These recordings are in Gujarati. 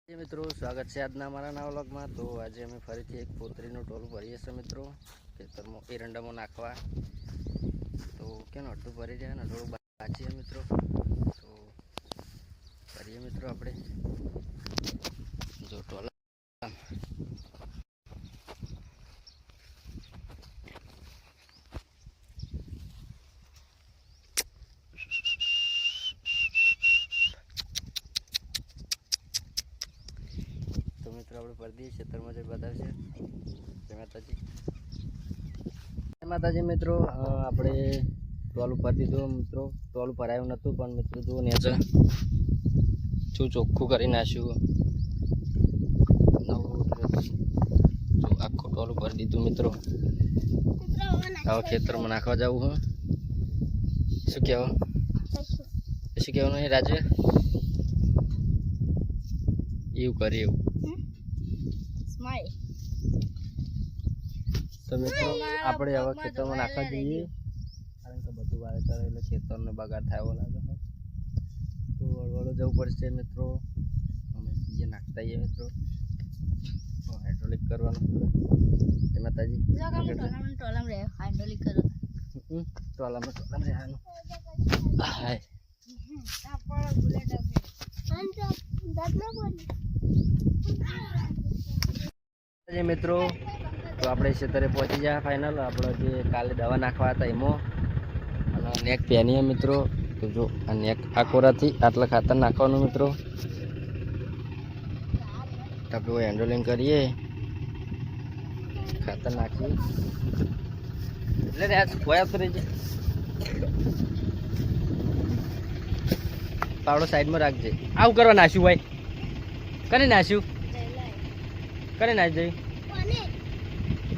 મિત્રો સ્વાગત છે આજના અમારા નવા વ્લોગમાં। તો આજે અમે ફરીથી એક પોતરીનું ટોલું ભરીએ છીએ મિત્રો ખેતરમાં એરંડામાં નાખવા। તો કેનો અડધું ભરી જાય ને થોડું બાકી મિત્રો, તો ભરીએ મિત્રો આપણે જો ટોલા। તો મિત્રો આપણે પરદી ખેતરમાં જઈ બતાવશે। જય માતાજી, જય માતાજી મિત્રો। આપણે ટોલું ભરી દીધું મિત્રો। ટોલું ભરાયું નહોતું પણ મિત્રો જુઓ નેચે શું ચોખ્ખું કરી નાખ્યું। જો આખું ટોલું ભરી દીધું મિત્રો। હવે ખેતરમાં નાખવા જવું હું શું કહેવું નહીં રાજુ એવું કરે એવું। તો મિત્રો આપણે હવે ખેતરમાં નાખવા જઈએ, કારણ કે બધું વાવેતર એટલે ખેતરને બગાડ થયો લાગે છે। તો વળવળો જવું પડશે મિત્રો। અમે જઈએ નાખતા આવીએ મિત્રો। હાઇડ્રોલિક કરવાનું જય માતાજી। ટોલામાં રહેવાનું હાય મિત્રો। તો આપણે ખેતરે પહોંચી જાય ફાઇનલ। આપણે જે કાલે દવા નાખવા હતા એમાં અને નેક પહેરીએ મિત્રો। તો જો આ નેક આ કોરાથી આટલા ખાતર નાખવાનું મિત્રો। આપણે હેન્ડલિંગ કરીએ, ખાતર નાખીએ એટલે આજ ખોયા ફરી જાય। પાવડો સાઈડમાં રાખજે। આવું કરવા નાખ્યું ભાઈ, કરે નાખ્યું કરે નાખ જઈ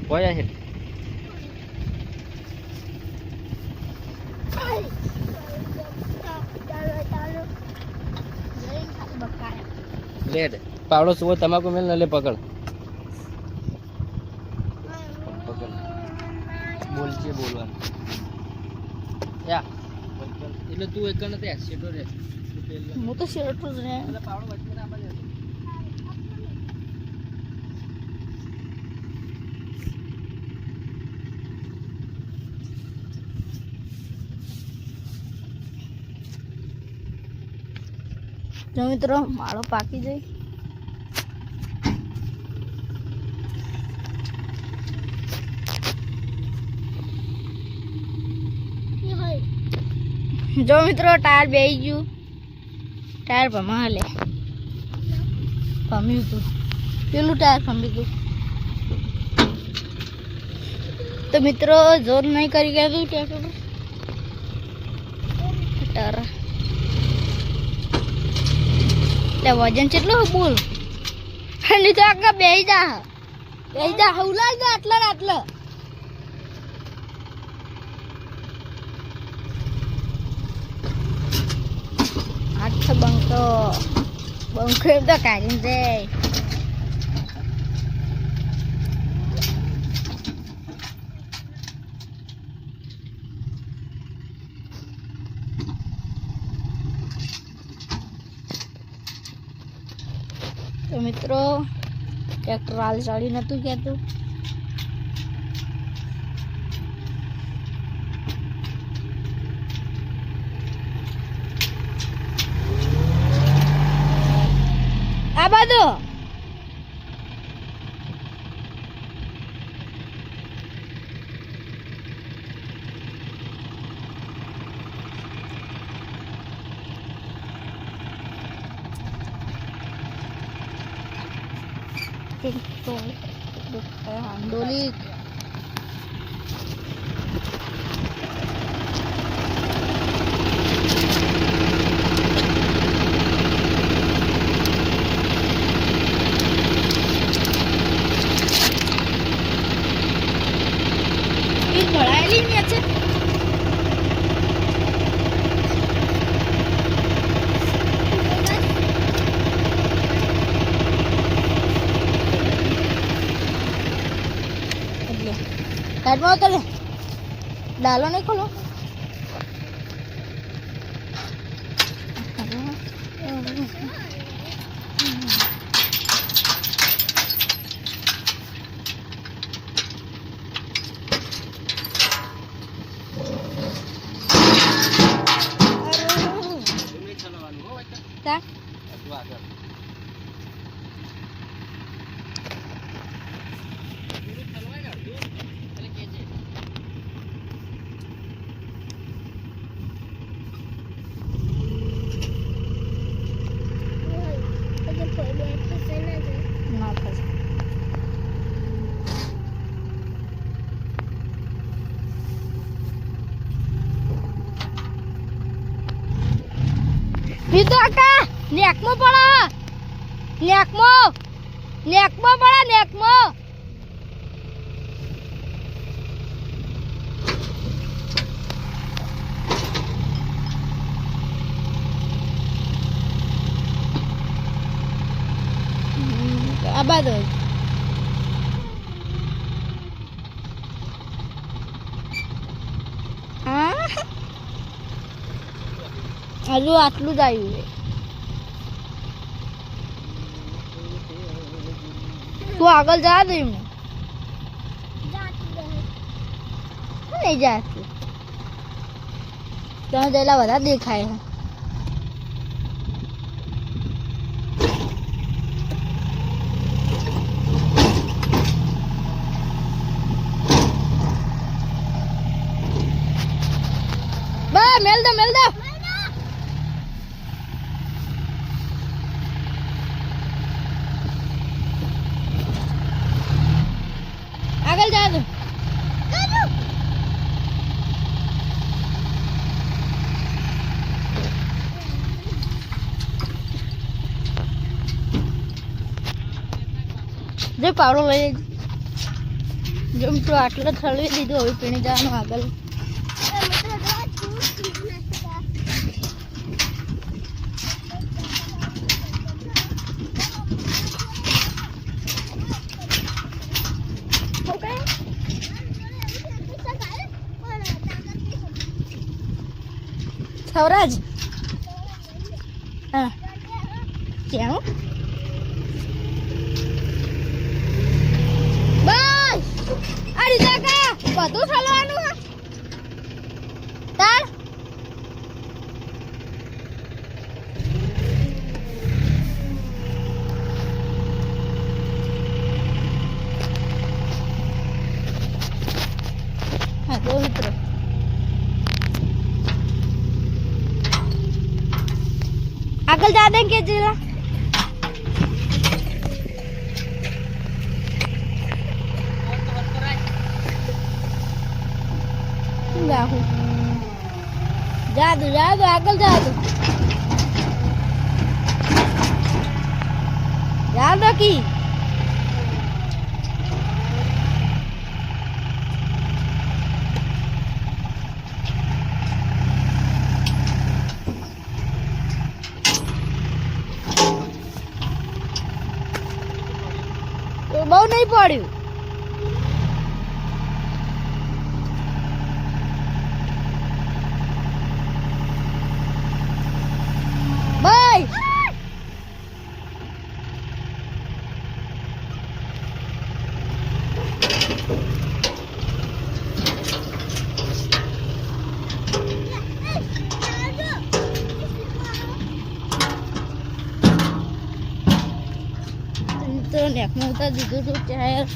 હોય છે। લે પાવડો સુવો તમાકુ મેલ ન લે પકડ પકડ બોલજે બોલવાનું યા એટલે તું એક નથી શેટો રે હું તો શેટો જ રે એટલે પાવડો વચ્ચે ના આપે। જો મિત્રો માળો પાકી જાય। જો મિત્રો ટાયર બેસી ગયું, ટાયર ભમા હાલે ભમ્યું હતું, પેલું ટાયર ભમ્યું હતું। તો મિત્રો જોર નહીં કરી ગયા ટ્રેક્ટર વજન કેટલું બોલ અને તો આગળ બેસી જા હવલા ગયો આટલા આટલા। આઠ બંકો એમ તો કાઢીને જાય। તો મિત્રો ટ્રેક્ટર હાલ ચાલી નતું કહેતું। આ બધું handoli ini balaili ni aja। Side में उतर डालो नहीं खोलो। કાકા નેકમાં પડે નેકમાં પડે નેકમાં આ બાજુ હા હજુ આટલું જ આવ્યું છે તું આગળ જા દે એમને નહીં જાતું તમે જયેલા બધા દેખાય છે મેલ દો આગળ જા દો જે પાવડો લઈ જેમ તો આટલો ઠલવી દીધું હવે પીણી જવાનું આગળ સૌરાજ હા ક્યાં બસ અરે કાકા બધું ઠલવાનું હા તાર હા તો મિત્રો આગળ જા દે કે જીલા જા દો આગળ જા દો કી બહુ નહીં પડ્યું ભાઈ તો નેકમાં ઉતાર દીધું હતું ટાયર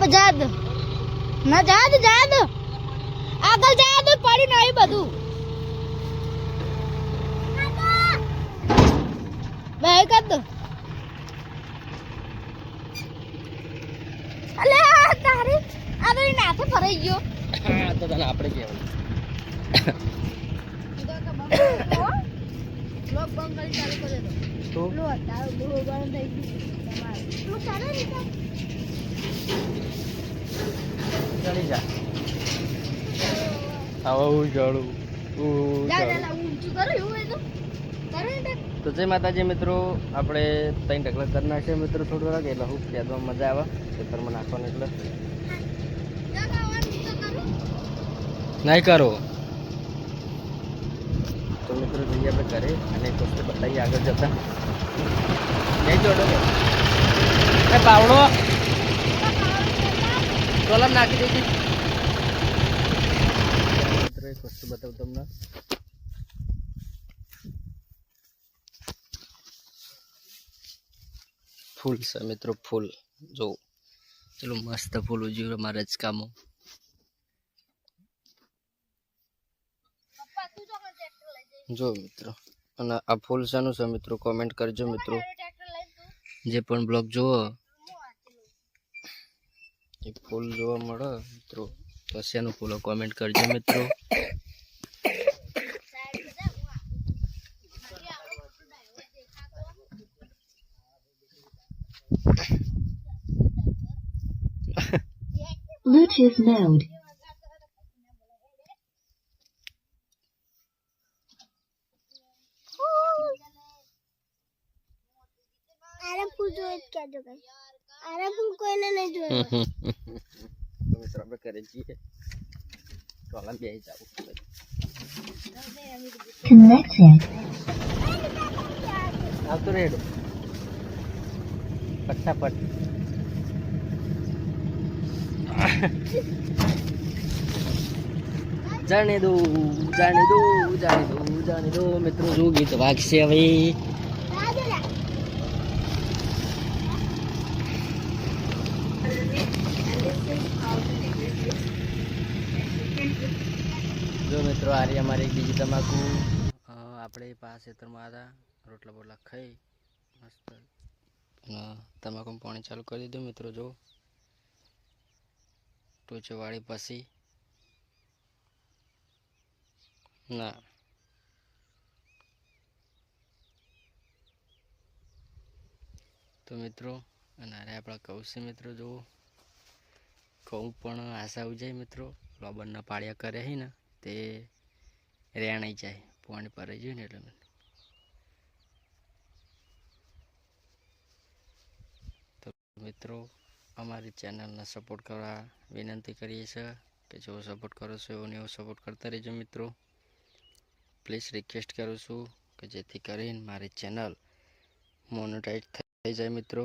જા દો ના જા દો આગળ જા દો પડ્યું નહીં બધું બે કર દો અલે તારી આ તો નાથે ફરાઈ ગયો તો તને આપણે કહેવાનું બ્લોગ બંધ કરી ચાલુ કરે તો તો લો તારો બહુ ગરમ થઈ ગયું તમારે તું ચાલે ને ચડી જા આવો ઉજાડું જા જા ઊંચું કરો એવું હોય તો કરે ને તો જય માતાજી મિત્રો, આપણે ત્રણ ઢગલા કરી નાખીએ મિત્રો થોડું રાખ એટલે હું ખેતમાં મજા આવે ખેતરમાં નાખવાનું એટલે જા ગાવાનું તો કરો નહીં કરો. તો મિત્રો જઈએ આપણે ઘરે અને એક વસ્તુ બતાવીએ આગળ જતા નહીં જોડો એ પાવડો કોલમ નાખી દેજે મિત્રો. એક વસ્તુ બતાવું તમને, ફૂલ છે મિત્રો, ફૂલ જો ચલો મસ્ત ફૂલ ઉજ્યું અમારા જ કામો. પપ્પા તું જો મને ટ્રેક્ટર લઈ જઈ જો મિત્રો, અને આ ફૂલ શાનું છે મિત્રો કોમેન્ટ કરજો મિત્રો. ટ્રેક્ટર લઈ તું જે પણ બ્લોગ જુઓ હું આતી એ ફૂલ જોવા મળે મિત્રો તો શેનું ફૂલ કોમેન્ટ કરજો મિત્રો. સાઈડ પર જા હું બાકી આપણો ફોટો ડાયો દેખાતો Bluetooth mode. આરામ ફૂલ જોઈ કે જો કઈ આરામ ફૂલ કોઈને નહીં જોયો તો મિત્રો આપણે ઘરે જઈએ તો હાલ બે જાવ Connected. આવતો રેડો ફટાફટ. જાણે દો જાણે દો જાણે દો જાણે દો મિત્રો શું ગીત વાગશે હવે. જો મિત્રો આ રહી અમારી એક બીજી તમાકુ. આપણે પાસે ખેતરમાં હતા રોટલા બોટલા ખાઈ મસ્ત તમાકુ પાણી ચાલુ કરી દીધું મિત્રો. જો ટોચો વાળી પછી ના તો મિત્રો અને અરે આપણા કહું છે મિત્રો. જો કહું પણ આશા ઉજાય મિત્રો, લોબરના પાળિયા કરે છે ને તે રેણાઈ જાય પાણી ભરાઈ જાય ને એટલે તો મિત્રો અમારી ચેનલને સપોર્ટ કરવા વિનંતી કરીએ છીએ કે જેવો સપોર્ટ કરો છો એવો ને એવો સપોર્ટ કરતા રહેજો મિત્રો. પ્લીઝ રિક્વેસ્ટ કરું છું કે જેથી કરીને મારી ચેનલ મોનેટાઈઝ થઈ જાય મિત્રો.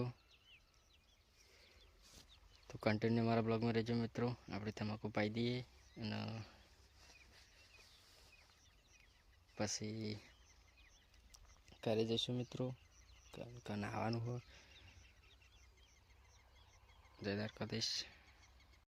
તો કન્ટિન્યુ મારા બ્લોગમાં રહેજો મિત્રો. આપણે તમાકુ પાઈ દઈએ અને પછી ઘરે જઈશું મિત્રો, કારણ કે નાહવાનું હોય. જય દ્વારકાધીશ.